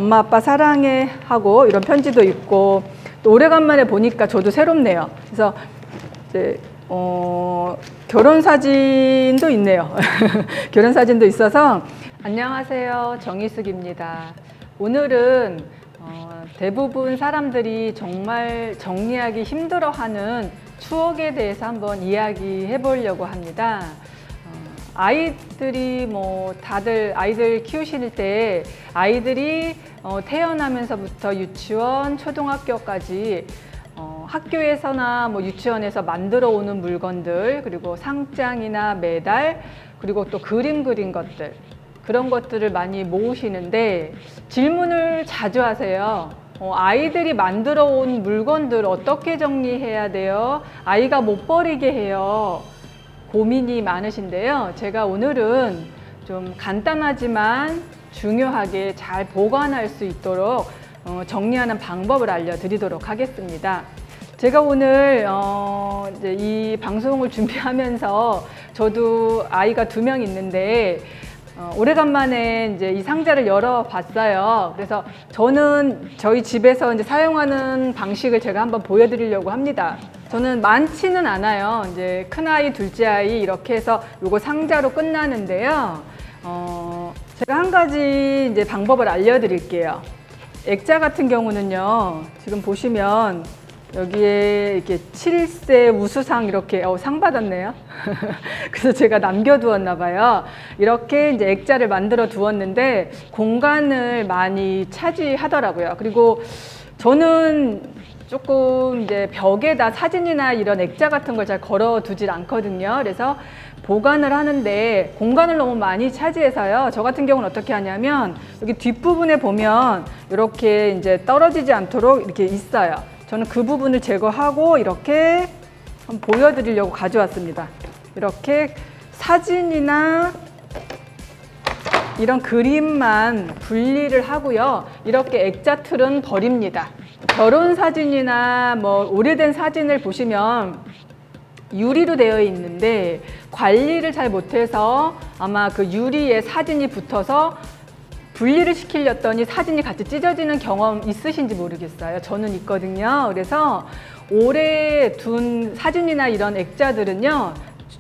엄마 아빠 사랑해 하고 이런 편지도 있고, 또 오래간만에 보니까 저도 새롭네요. 그래서 이제 결혼 사진도 있네요. 결혼 사진도 있어서. 안녕하세요, 정희숙입니다. 오늘은 대부분 사람들이 정말 정리하기 힘들어하는 추억에 대해서 한번 이야기해 보려고 합니다. 아이들이 다들 아이들 키우실 때 아이들이 태어나면서부터 유치원, 초등학교까지 학교에서나 유치원에서 만들어 오는 물건들, 그리고 상장이나 메달, 그리고 또 그림 그린 것들, 그런 것들을 많이 모으시는데 질문을 자주 하세요. 아이들이 만들어 온 물건들 어떻게 정리해야 돼요? 아이가 못 버리게 해요. 고민이 많으신데요. 제가 오늘은 좀 간단하지만 중요하게 잘 보관할 수 있도록 정리하는 방법을 알려드리도록 하겠습니다. 제가 오늘 이제 이 방송을 준비하면서 저도 아이가 2명 있는데 오래간만에 이제 이 상자를 열어봤어요. 그래서 저는 저희 집에서 이제 사용하는 방식을 제가 한번 보여드리려고 합니다. 저는 많지는 않아요. 이제 큰아이, 둘째아이 이렇게 해서 요거 상자로 끝나는데요. 제가 한 가지 이제 방법을 알려드릴게요. 액자 같은 경우는요, 지금 보시면 여기에 이렇게 7세 우수상 이렇게 상 받았네요. 그래서 제가 남겨두었나 봐요. 이렇게 이제 액자를 만들어 두었는데 공간을 많이 차지하더라고요. 그리고 저는 조금 이제 벽에다 사진이나 이런 액자 같은 걸 잘 걸어 두질 않거든요. 그래서 보관을 하는데 공간을 너무 많이 차지해서요. 저 같은 경우는 어떻게 하냐면 여기 뒷부분에 보면 이렇게 이제 떨어지지 않도록 이렇게 있어요. 저는 그 부분을 제거하고 이렇게 한번 보여드리려고 가져왔습니다. 이렇게 사진이나 이런 그림만 분리를 하고요. 이렇게 액자 틀은 버립니다. 결혼 사진이나 오래된 사진을 보시면 유리로 되어 있는데 관리를 잘 못해서 아마 그 유리에 사진이 붙어서 분리를 시키려더니 사진이 같이 찢어지는 경험 있으신지 모르겠어요. 저는 있거든요. 그래서 오래 둔 사진이나 이런 액자들은요,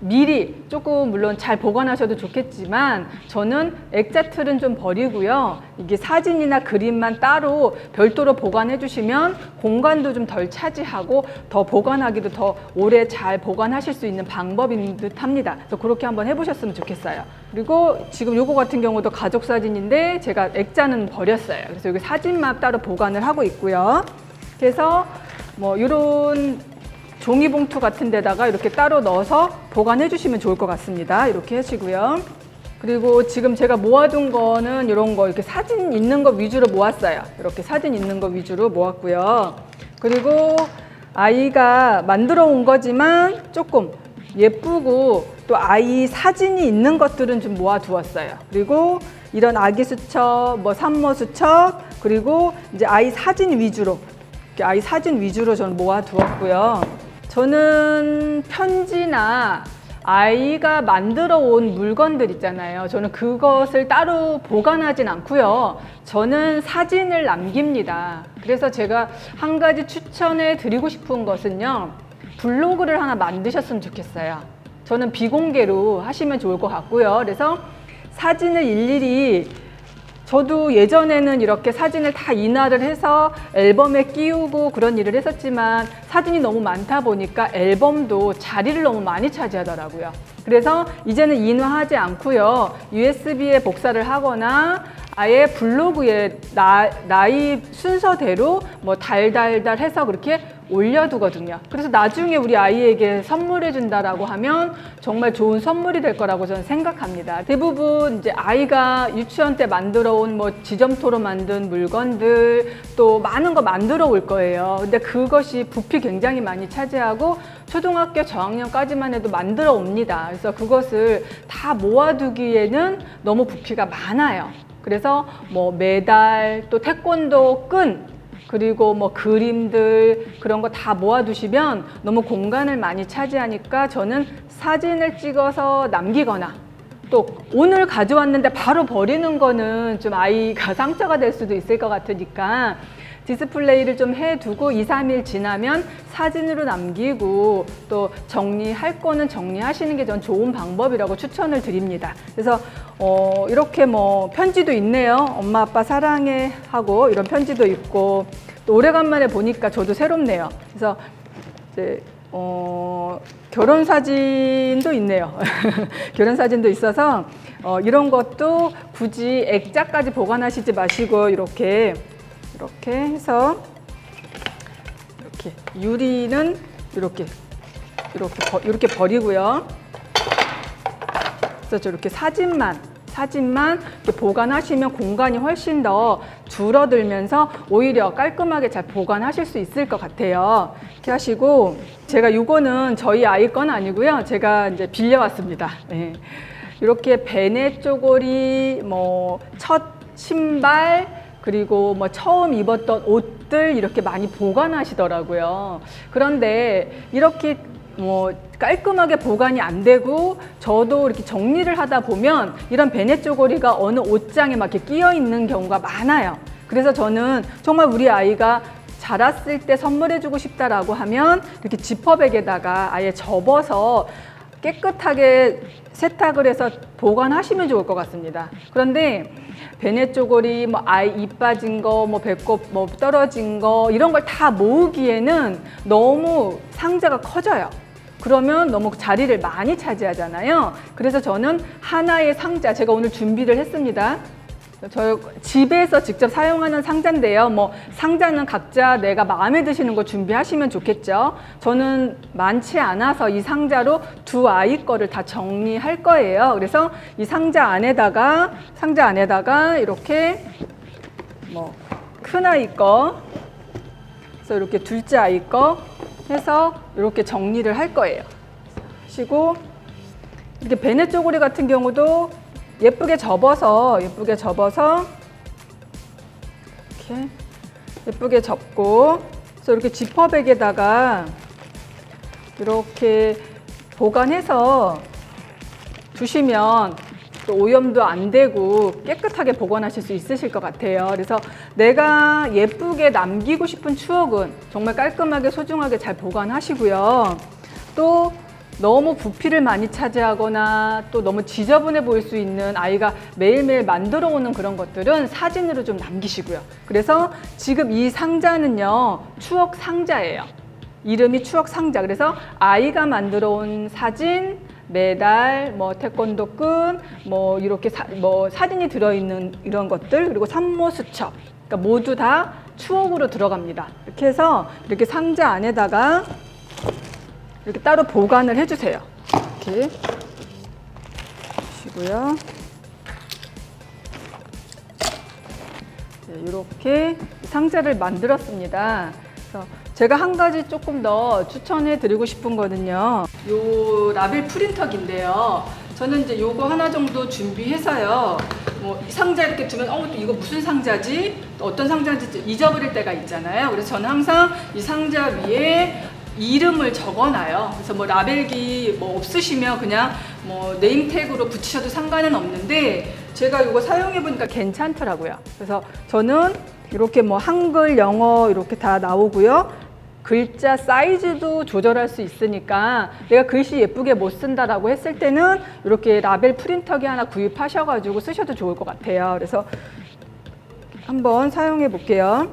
미리 조금 물론 잘 보관하셔도 좋겠지만 저는 액자 틀은 좀 버리고요. 이게 사진이나 그림만 따로 별도로 보관해 주시면 공간도 좀 덜 차지하고 더 보관하기도 더 오래 잘 보관하실 수 있는 방법인 듯 합니다. 그래서 그렇게 한번 해보셨으면 좋겠어요. 그리고 지금 요거 같은 경우도 가족 사진인데 제가 액자는 버렸어요. 그래서 여기 사진만 따로 보관을 하고 있고요. 그래서 이런 종이봉투 같은 데다가 이렇게 따로 넣어서 보관해 주시면 좋을 것 같습니다. 이렇게 하시고요. 그리고 지금 제가 모아둔 거는 이런 거, 이렇게 사진 있는 거 위주로 모았어요. 이렇게 사진 있는 거 위주로 모았고요. 그리고 아이가 만들어 온 거지만 조금 예쁘고 또 아이 사진이 있는 것들은 좀 모아두었어요. 그리고 이런 아기 수첩, 산모 수첩, 그리고 이제 아이 사진 위주로, 아이 사진 위주로 저는 모아두었고요. 저는 편지나 아이가 만들어 온 물건들 있잖아요. 저는 그것을 따로 보관하진 않고요. 저는 사진을 남깁니다. 그래서 제가 한 가지 추천해 드리고 싶은 것은요, 블로그를 하나 만드셨으면 좋겠어요. 저는 비공개로 하시면 좋을 것 같고요. 그래서 사진을 일일이, 저도 예전에는 이렇게 사진을 다 인화를 해서 앨범에 끼우고 그런 일을 했었지만 사진이 너무 많다 보니까 앨범도 자리를 너무 많이 차지하더라고요. 그래서 이제는 인화하지 않고요. USB에 복사를 하거나 아예 블로그에 나이 순서대로 달달달 해서 그렇게 올려두거든요. 그래서 나중에 우리 아이에게 선물해 준다라고 하면 정말 좋은 선물이 될 거라고 저는 생각합니다. 대부분 이제 아이가 유치원 때 만들어 온 지점토로 만든 물건들 또 많은 거 만들어 올 거예요. 근데 그것이 부피 굉장히 많이 차지하고 초등학교 저학년까지만 해도 만들어 옵니다. 그래서 그것을 다 모아두기에는 너무 부피가 많아요. 그래서 메달, 또 태권도 끈, 그리고 그림들 그런 거 다 모아두시면 너무 공간을 많이 차지하니까 저는 사진을 찍어서 남기거나 또 오늘 가져왔는데 바로 버리는 거는 좀 아이가 상처가 될 수도 있을 것 같으니까 디스플레이를 좀 해두고 2, 3일 지나면 사진으로 남기고 또 정리할 거는 정리하시는 게 전 좋은 방법이라고 추천을 드립니다. 그래서 이렇게 뭐 편지도 있네요. 엄마 아빠 사랑해 하고 이런 편지도 있고 또 오래간만에 보니까 저도 새롭네요. 그래서 이제 결혼 사진도 있네요. 결혼 사진도 있어서 이런 것도 굳이 액자까지 보관하시지 마시고 이렇게 해서 이렇게 유리는 이렇게 버리고요. 그래서 이렇게 사진만 이렇게 보관하시면 공간이 훨씬 더 줄어들면서 오히려 깔끔하게 잘 보관하실 수 있을 것 같아요. 이렇게 하시고 제가 이거는 저희 아이 건 아니고요. 제가 이제 빌려왔습니다. 네. 이렇게 베네 쪼고리, 뭐 첫 신발, 그리고 뭐 처음 입었던 옷들 이렇게 많이 보관하시더라고요. 그런데 이렇게 뭐 깔끔하게 보관이 안 되고 저도 이렇게 정리를 하다 보면 이런 베네 쪼고리가 어느 옷장에 막 이렇게 끼어 있는 경우가 많아요. 그래서 저는 정말 우리 아이가 자랐을 때 선물해주고 싶다라고 하면 이렇게 지퍼백에다가 아예 접어서 깨끗하게 세탁을 해서 보관하시면 좋을 것 같습니다. 그런데 베네 쪼고리, 뭐 아이 입 빠진 거, 뭐 배꼽 뭐 떨어진 거 이런 걸 다 모으기에는 너무 상자가 커져요. 그러면 너무 자리를 많이 차지하잖아요. 그래서 저는 하나의 상자, 제가 오늘 준비를 했습니다. 저 집에서 직접 사용하는 상자인데요. 뭐 상자는 각자 내가 마음에 드시는 거 준비하시면 좋겠죠. 저는 많지 않아서 이 상자로 두 아이 거를 다 정리할 거예요. 그래서 이 상자 안에다가 이렇게 뭐 큰 아이 거, 그래서 이렇게 둘째 아이 거 해서 이렇게 정리를 할 거예요. 하시고 이렇게 베네 쪼고리 같은 경우도 예쁘게 접어서 이렇게 예쁘게 접고 그래서 이렇게 지퍼백에다가 이렇게 보관해서 두시면 또 오염도 안 되고 깨끗하게 보관하실 수 있으실 것 같아요. 그래서 내가 예쁘게 남기고 싶은 추억은 정말 깔끔하게 소중하게 잘 보관하시고요. 또 너무 부피를 많이 차지하거나 또 너무 지저분해 보일 수 있는 아이가 매일매일 만들어 오는 그런 것들은 사진으로 좀 남기시고요. 그래서 지금 이 상자는요, 추억 상자예요. 이름이 추억 상자. 그래서 아이가 만들어 온 사진, 메달, 뭐 태권도끈, 뭐 이렇게 사진이 들어있는 이런 것들, 그리고 산모 수첩. 그러니까 모두 다 추억으로 들어갑니다. 이렇게 해서 이렇게 상자 안에다가 이렇게 따로 보관을 해주세요. 이렇게 하시고요. 이렇게 상자를 만들었습니다. 그래서 제가 한 가지 조금 더 추천해 드리고 싶은 거는요. 요 라벨 프린터기인데요. 저는 이제 요거 하나 정도 준비해서요. 뭐 이 상자 이렇게 두면 또 이거 무슨 상자지? 또 어떤 상자인지 잊어버릴 때가 있잖아요. 그래서 저는 항상 이 상자 위에 이름을 적어놔요. 그래서 뭐 라벨기 뭐 없으시면 그냥 뭐 네임택으로 붙이셔도 상관은 없는데 제가 이거 사용해 보니까 괜찮더라고요. 그래서 저는 이렇게 뭐 한글, 영어 이렇게 다 나오고요. 글자 사이즈도 조절할 수 있으니까 내가 글씨 예쁘게 못 쓴다라고 했을 때는 이렇게 라벨 프린터기 하나 구입하셔가지고 쓰셔도 좋을 것 같아요. 그래서 한번 사용해 볼게요.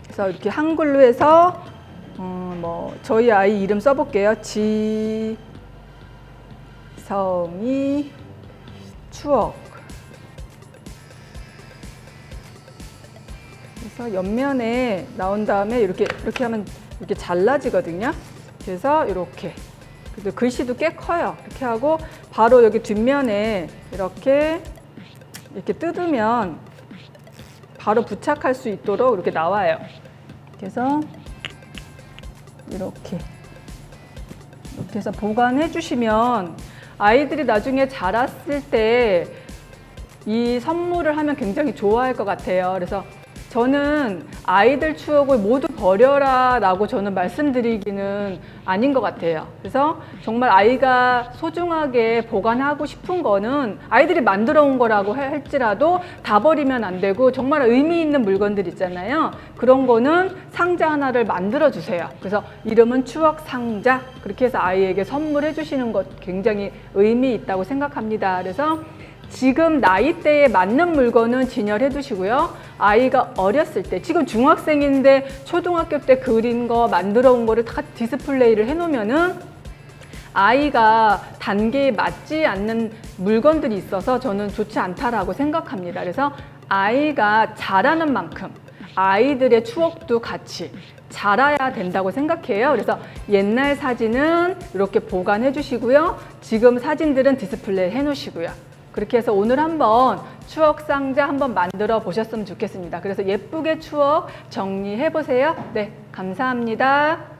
그래서 이렇게 한글로 해서 뭐 저희 아이 이름 써볼게요. 지성이 추억. 그래서 옆면에 나온 다음에 이렇게 하면 이렇게 잘라지거든요. 그래서 이렇게. 그래도 글씨도 꽤 커요. 이렇게 하고 바로 여기 뒷면에 이렇게 뜯으면 바로 부착할 수 있도록 이렇게 나와요. 그래서 이렇게 해서 보관해 주시면 아이들이 나중에 자랐을 때 이 선물을 하면 굉장히 좋아할 것 같아요. 그래서 저는 아이들 추억을 모두 버려라 라고 저는 말씀드리기는 아닌 것 같아요. 그래서 정말 아이가 소중하게 보관하고 싶은 거는 아이들이 만들어 온 거라고 할지라도 다 버리면 안 되고 정말 의미 있는 물건들 있잖아요. 그런 거는 상자 하나를 만들어 주세요. 그래서 이름은 추억 상자, 그렇게 해서 아이에게 선물해 주시는 것 굉장히 의미 있다고 생각합니다. 그래서 지금 나이대에 맞는 물건은 진열해 두시고요. 아이가 어렸을 때, 지금 중학생인데 초등학교 때 그린 거 만들어 온 거를 다 디스플레이를 해 놓으면은 아이가 단계에 맞지 않는 물건들이 있어서 저는 좋지 않다라고 생각합니다. 그래서 아이가 자라는 만큼 아이들의 추억도 같이 자라야 된다고 생각해요. 그래서 옛날 사진은 이렇게 보관해 주시고요. 지금 사진들은 디스플레이 해 놓으시고요. 그렇게 해서 오늘 한번 추억 상자 한번 만들어 보셨으면 좋겠습니다. 그래서 예쁘게 추억 정리해 보세요. 네, 감사합니다.